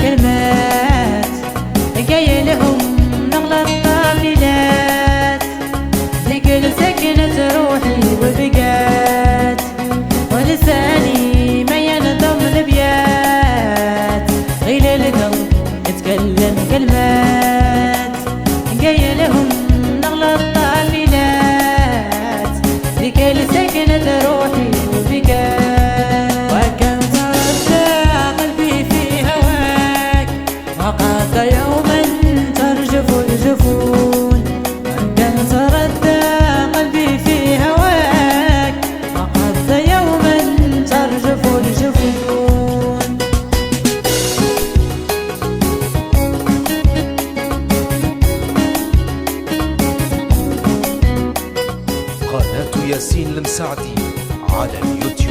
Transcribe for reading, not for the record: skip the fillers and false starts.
كلمات جاي لهم نغلط طافلات لكل سكنة روحي وبقات ولساني ما ينظم الابيات غير القلب يتكلم كلمات جاي لهم نغلط طافلات لكل سكنة روحي وبقات وكم تردى قلبي في هواك وقعد يوما ترجف الجفون وكم تردى قلبي في هواك وقعد يوما ترجف الجفون. قناة ياسين المساعدي على اليوتيوب.